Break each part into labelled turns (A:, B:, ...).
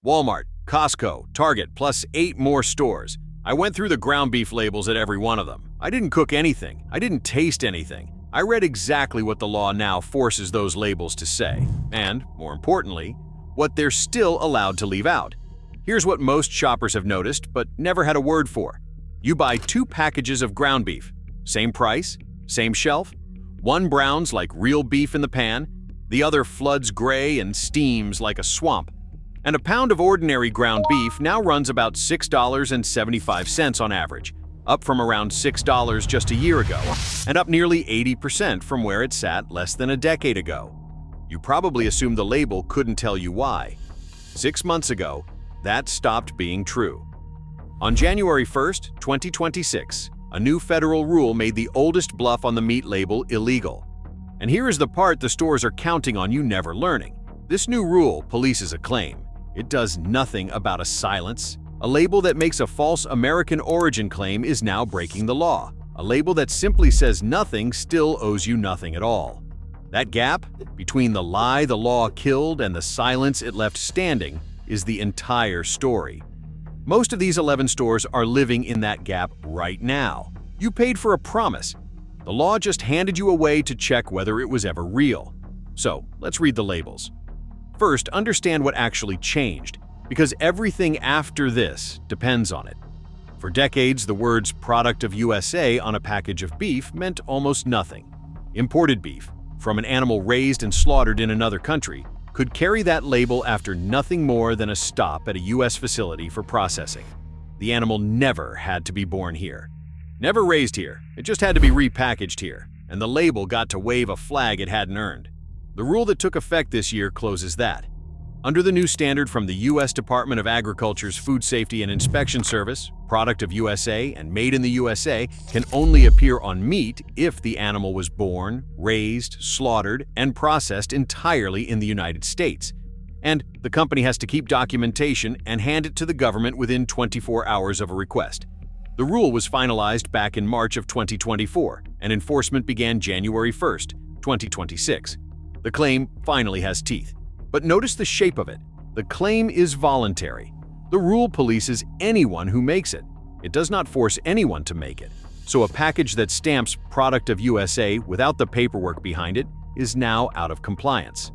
A: Walmart, Costco, Target, plus 8 more stores. I went through the ground beef labels at every one of them. I didn't cook anything. I didn't taste anything. I read exactly what the law now forces those labels to say, and, more importantly, what they're still allowed to leave out. Here's what most shoppers have noticed but never had a word for. You buy 2 packages of ground beef. Same price, same shelf. One browns like real beef in the pan, the other floods gray and steams like a swamp. And a pound of ordinary ground beef now runs about $6.75 on average, up from around $6 just a year ago, and up nearly 80% from where it sat less than a decade ago. You probably assumed the label couldn't tell you why. 6 months ago, that stopped being true. On January 1st, 2026, a new federal rule made the oldest bluff on the meat label illegal. And here is the part the stores are counting on you never learning. This new rule polices a claim. It does nothing about a silence. A label that makes a false American origin claim is now breaking the law. A label that simply says nothing still owes you nothing at all. That gap between the lie the law killed and the silence it left standing is the entire story. Most of these 11 stores are living in that gap right now. You paid for a promise. The law just handed you a way to check whether it was ever real. So, let's read the labels. First, understand what actually changed, because everything after this depends on it. For decades, the words "product of USA" on a package of beef meant almost nothing. Imported beef, from an animal raised and slaughtered in another country, could carry that label after nothing more than a stop at a U.S. facility for processing. The animal never had to be born here. Never raised here, it just had to be repackaged here, and the label got to wave a flag it hadn't earned. The rule that took effect this year closes that. Under the new standard from the U.S. Department of Agriculture's Food Safety and Inspection Service, "Product of USA" and "Made in the USA" can only appear on meat if the animal was born, raised, slaughtered, and processed entirely in the United States. And the company has to keep documentation and hand it to the government within 24 hours of a request. The rule was finalized back in March of 2024, and enforcement began January 1st, 2026. The claim finally has teeth. But notice the shape of it. The claim is voluntary. The rule polices anyone who makes it. It does not force anyone to make it. So a package that stamps "Product of USA" without the paperwork behind it is now out of compliance.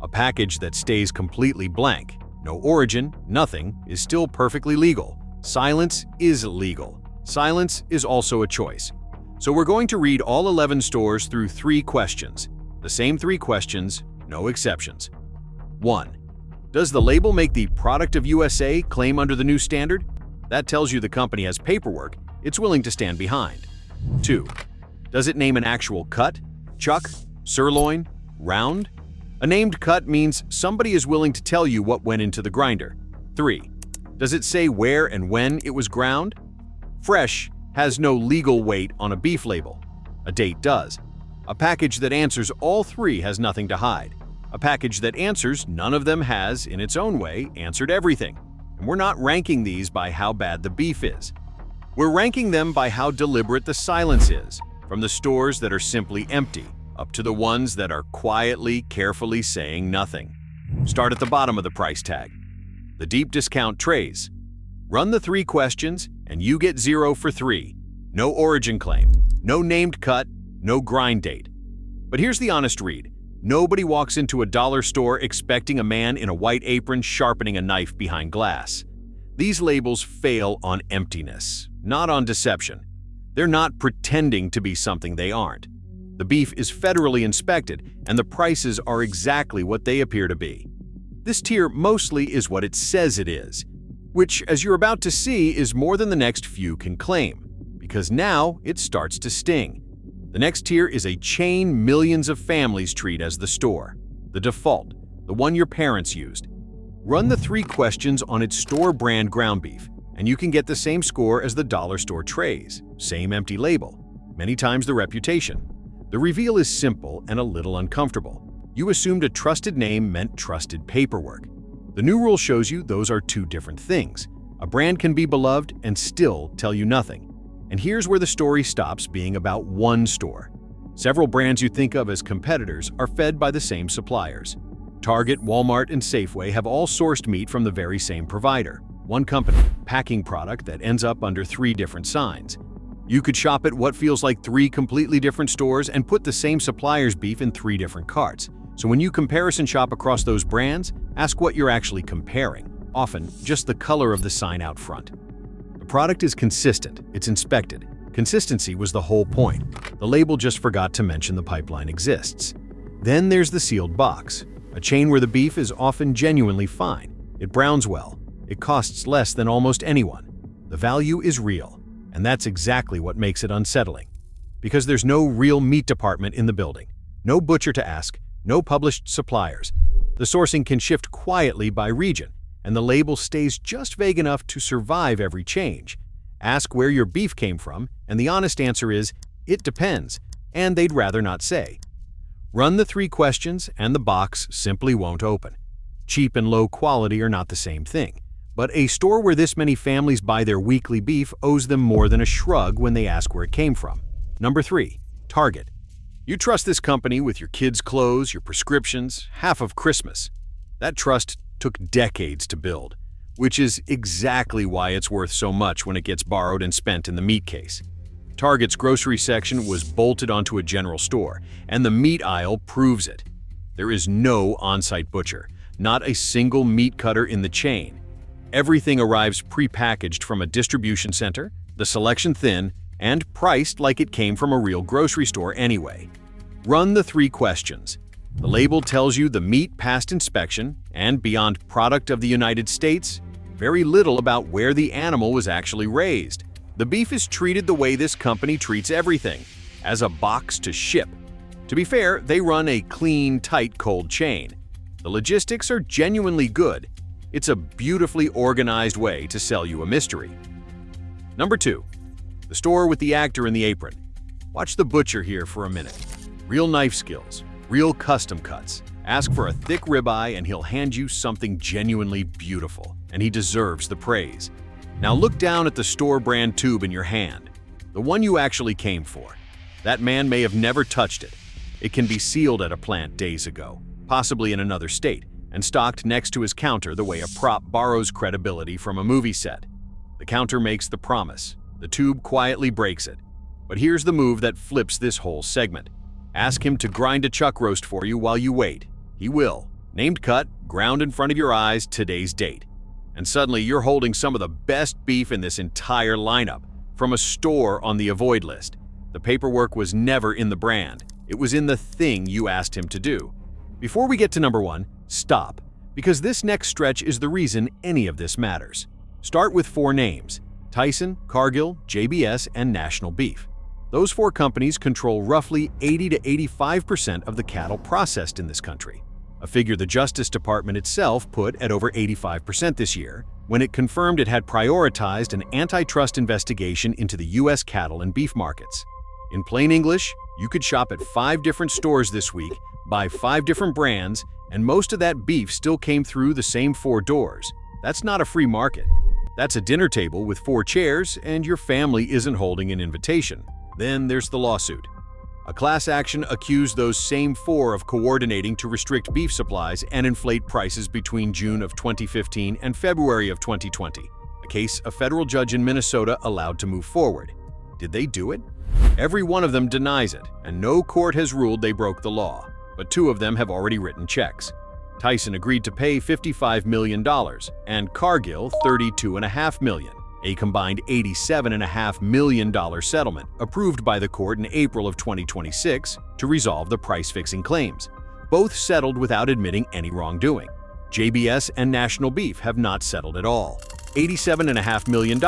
A: A package that stays completely blank, no origin, nothing, is still perfectly legal. Silence is legal. Silence is also a choice. So we're going to read all 11 stores through 3 questions. The same 3 questions, no exceptions. 1. Does the label make the "Product of USA" claim under the new standard? That tells you the company has paperwork it's willing to stand behind. 2. Does it name an actual cut? Chuck? Sirloin? Round? A named cut means somebody is willing to tell you what went into the grinder. 3. Does it say where and when it was ground? Fresh has no legal weight on a beef label. A date does. A package that answers all 3 has nothing to hide. A package that answers none of them has, in its own way, answered everything. And we're not ranking these by how bad the beef is. We're ranking them by how deliberate the silence is, from the stores that are simply empty, up to the ones that are quietly, carefully saying nothing. Start at the bottom of the price tag. The deep discount trays. Run the 3 questions, and you get 0 for 3. No origin claim, no named cut, no grind date. But here's the honest read. Nobody walks into a dollar store expecting a man in a white apron sharpening a knife behind glass. These labels fail on emptiness, not on deception. They're not pretending to be something they aren't. The beef is federally inspected, and the prices are exactly what they appear to be. This tier mostly is what it says it is, which, as you're about to see, is more than the next few can claim, because now it starts to sting. The next tier is a chain millions of families treat as the store, the default, the one your parents used. Run the 3 questions on its store brand ground beef, and you can get the same score as the dollar store trays, same empty label, many times the reputation. The reveal is simple and a little uncomfortable. You assumed a trusted name meant trusted paperwork. The new rule shows you those are 2 different things. A brand can be beloved and still tell you nothing. And here's where the story stops being about one store. Several brands you think of as competitors are fed by the same suppliers. Target, Walmart, and Safeway have all sourced meat from the very same provider. One company, packing product that ends up under 3 different signs. You could shop at what feels like 3 completely different stores and put the same supplier's beef in 3 different carts. So when you comparison shop across those brands, ask what you're actually comparing, often just the color of the sign out front. The product is consistent, it's inspected. Consistency was the whole point. The label just forgot to mention the pipeline exists. Then there's the sealed box, a chain where the beef is often genuinely fine. It browns well. It costs less than almost anyone. The value is real, and that's exactly what makes it unsettling. Because there's no real meat department in the building, no butcher to ask, no published suppliers. The sourcing can shift quietly by region, and the label stays just vague enough to survive every change. Ask where your beef came from, and the honest answer is, it depends, and they'd rather not say. Run the 3 questions, and the box simply won't open. Cheap and low quality are not the same thing. But a store where this many families buy their weekly beef owes them more than a shrug when they ask where it came from. Number 3. Target. You trust this company with your kids' clothes, your prescriptions, half of Christmas. That trust took decades to build, which is exactly why it's worth so much when it gets borrowed and spent in the meat case. Target's grocery section was bolted onto a general store, and the meat aisle proves it. There is no on-site butcher, not a single meat cutter in the chain. Everything arrives pre-packaged from a distribution center, the selection thin, and priced like it came from a real grocery store anyway. Run the 3 questions. The label tells you the meat passed inspection, and beyond product of the United States, very little about where the animal was actually raised. The beef is treated the way this company treats everything, as a box to ship. To be fair, they run a clean, tight cold chain. The logistics are genuinely good. It's a beautifully organized way to sell you a mystery. Number 2. The store with the actor in the apron. Watch the butcher here for a minute. Real knife skills, real custom cuts. Ask for a thick ribeye and he'll hand you something genuinely beautiful, and he deserves the praise. Now look down at the store brand tube in your hand, the one you actually came for. That man may have never touched it. It can be sealed at a plant days ago, possibly in another state, and stocked next to his counter the way a prop borrows credibility from a movie set. The counter makes the promise. The tube quietly breaks it. But here's the move that flips this whole segment. Ask him to grind a chuck roast for you while you wait. He will. Named cut, ground in front of your eyes, today's date. And suddenly you're holding some of the best beef in this entire lineup, from a store on the avoid list. The paperwork was never in the brand. It was in the thing you asked him to do. Before we get to number 1, stop, because this next stretch is the reason any of this matters. Start with 4 names: Tyson, Cargill, JBS, and National Beef. Those 4 companies control roughly 80 to 85% of the cattle processed in this country, a figure the Justice Department itself put at over 85% this year, when it confirmed it had prioritized an antitrust investigation into the U.S. cattle and beef markets. In plain English, you could shop at 5 different stores this week, buy 5 different brands, and most of that beef still came through the same 4 doors. That's not a free market. That's a dinner table with 4 chairs, and your family isn't holding an invitation. Then there's the lawsuit. A class action accused those same 4 of coordinating to restrict beef supplies and inflate prices between June of 2015 and February of 2020, a case a federal judge in Minnesota allowed to move forward. Did they do it? Every one of them denies it, and no court has ruled they broke the law, but 2 of them have already written checks. Tyson agreed to pay $55 million and Cargill $32.5 million, a combined $87.5 million settlement approved by the court in April of 2026 to resolve the price-fixing claims. Both settled without admitting any wrongdoing. JBS and National Beef have not settled at all. $87.5 million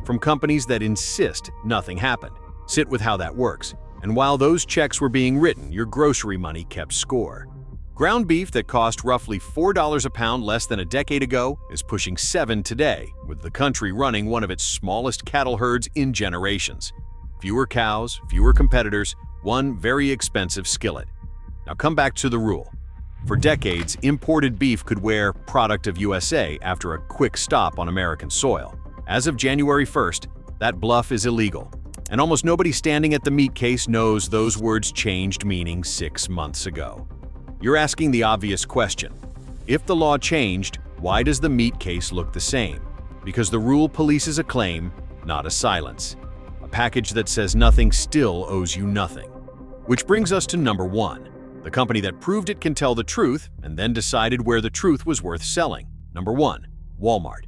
A: from companies that insist nothing happened. Sit with how that works. And while those checks were being written, your grocery money kept score. Ground beef that cost roughly $4 a pound less than a decade ago is pushing $7 today, with the country running one of its smallest cattle herds in generations. Fewer cows, fewer competitors, one very expensive skillet. Now come back to the rule. For decades, imported beef could wear "Product of USA" after a quick stop on American soil. As of January 1st, that bluff is illegal, and almost nobody standing at the meat case knows those words changed meaning 6 months ago. You're asking the obvious question. If the law changed, why does the meat case look the same? Because the rule polices a claim, not a silence. A package that says nothing still owes you nothing. Which brings us to number 1, the company that proved it can tell the truth and then decided where the truth was worth selling. Number 1, Walmart.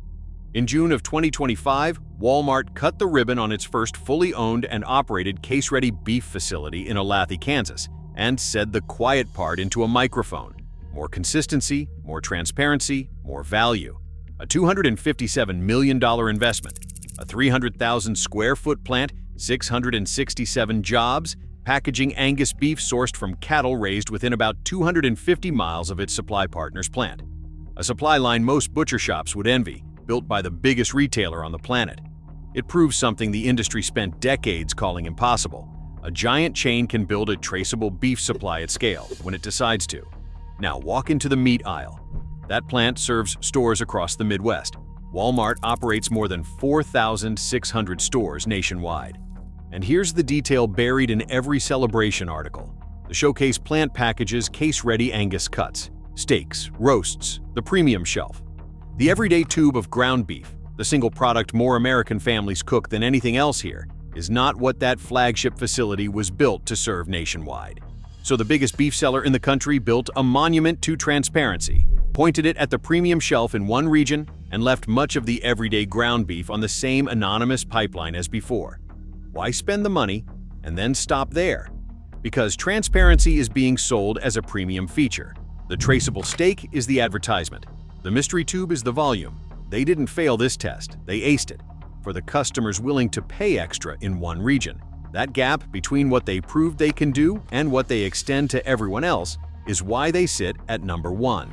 A: In June of 2025, Walmart cut the ribbon on its first fully owned and operated case-ready beef facility in Olathe, Kansas, and said the quiet part into a microphone. More consistency, more transparency, more value. A $257 million investment, a 300,000 square foot plant, 667 jobs, packaging Angus beef sourced from cattle raised within about 250 miles of its supply partner's plant. A supply line most butcher shops would envy, built by the biggest retailer on the planet. It proves something the industry spent decades calling impossible. A giant chain can build a traceable beef supply at scale when it decides to. Now walk into the meat aisle. That plant serves stores across the Midwest. Walmart operates more than 4,600 stores nationwide. And here's the detail buried in every celebration article. The showcase plant packages case-ready Angus cuts, steaks, roasts, the premium shelf. The everyday tube of ground beef, the single product more American families cook than anything else here, is not what that flagship facility was built to serve nationwide. So the biggest beef seller in the country built a monument to transparency, pointed it at the premium shelf in one region, and left much of the everyday ground beef on the same anonymous pipeline as before. Why spend the money and then stop there? Because transparency is being sold as a premium feature. The traceable steak is the advertisement. The mystery tube is the volume. They didn't fail this test, they aced it. For the customers willing to pay extra in one region, that gap between what they proved they can do and what they extend to everyone else is why they sit at number 1.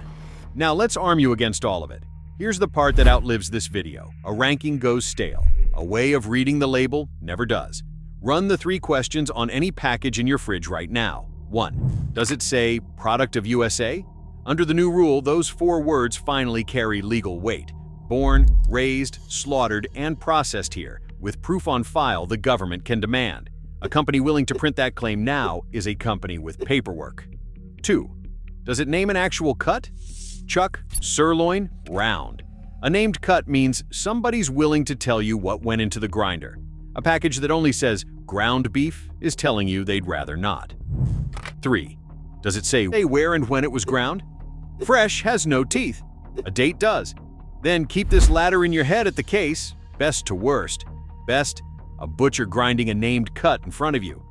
A: Now let's arm you against all of it. Here's the part that outlives this video. A ranking goes stale. A way of reading the label never does. Run the 3 questions on any package in your fridge right now. 1. Does it say product of USA? Under the new rule, those 4 words finally carry legal weight. Born, raised, slaughtered, and processed here, with proof on file the government can demand. A company willing to print that claim now is a company with paperwork. 2. Does it name an actual cut? Chuck, sirloin, round. A named cut means somebody's willing to tell you what went into the grinder. A package that only says ground beef is telling you they'd rather not. 3. Does it say where and when it was ground? Fresh has no teeth. A date does. Then keep this ladder in your head at the case, best to worst. Best, a butcher grinding a named cut in front of you.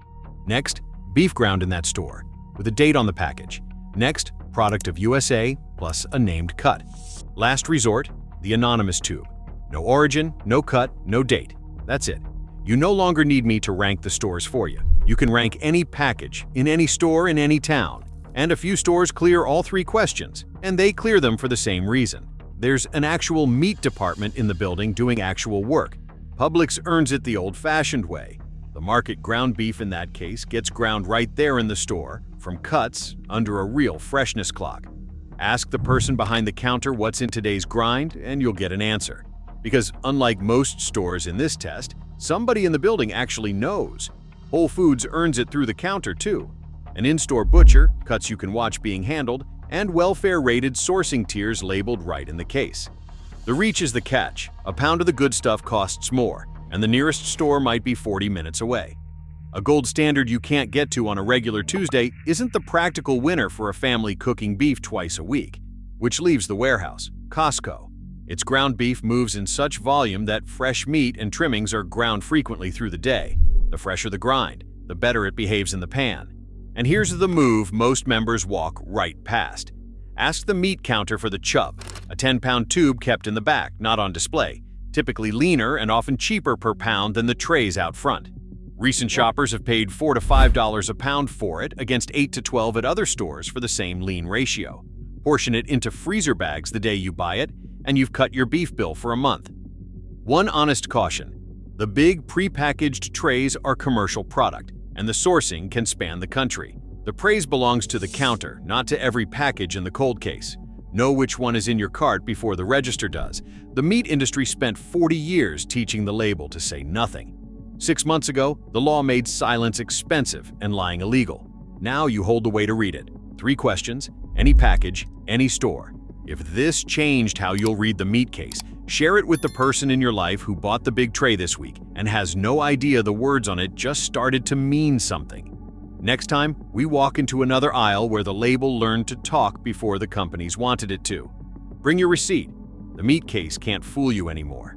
A: Next, beef ground in that store, with a date on the package. Next, product of USA plus a named cut. Last resort, the anonymous tube. No origin, no cut, no date. That's it. You no longer need me to rank the stores for you. You can rank any package, in any store in any town. And a few stores clear all 3 questions, and they clear them for the same reason. There's an actual meat department in the building doing actual work. Publix earns it the old-fashioned way. The market ground beef in that case gets ground right there in the store, from cuts, under a real freshness clock. Ask the person behind the counter what's in today's grind, and you'll get an answer. Because unlike most stores in this test, somebody in the building actually knows. Whole Foods earns it through the counter, too. An in-store butcher, cuts you can watch being handled, and welfare-rated sourcing tiers labeled right in the case. The reach is the catch. A pound of the good stuff costs more, and the nearest store might be 40 minutes away. A gold standard you can't get to on a regular Tuesday isn't the practical winner for a family cooking beef twice a week, which leaves the warehouse, Costco. Its ground beef moves in such volume that fresh meat and trimmings are ground frequently through the day. The fresher the grind, the better it behaves in the pan. And here's the move most members walk right past. Ask the meat counter for the chub, a 10-pound tube kept in the back, not on display, typically leaner and often cheaper per pound than the trays out front. Recent shoppers have paid $4 to $5 a pound for it against $8 to $12 at other stores for the same lean ratio. Portion it into freezer bags the day you buy it, and you've cut your beef bill for a month. One honest caution: the big prepackaged trays are commercial product, and the sourcing can span the country. The praise belongs to the counter, not to every package in the cold case. Know which one is in your cart before the register does. The meat industry spent 40 years teaching the label to say nothing. 6 months ago, the law made silence expensive and lying illegal. Now you hold the way to read it. 3 questions, any package, any store. If this changed how you'll read the meat case, share it with the person in your life who bought the big tray this week and has no idea the words on it just started to mean something. Next time, we walk into another aisle where the label learned to talk before the companies wanted it to. Bring your receipt. The meat case can't fool you anymore.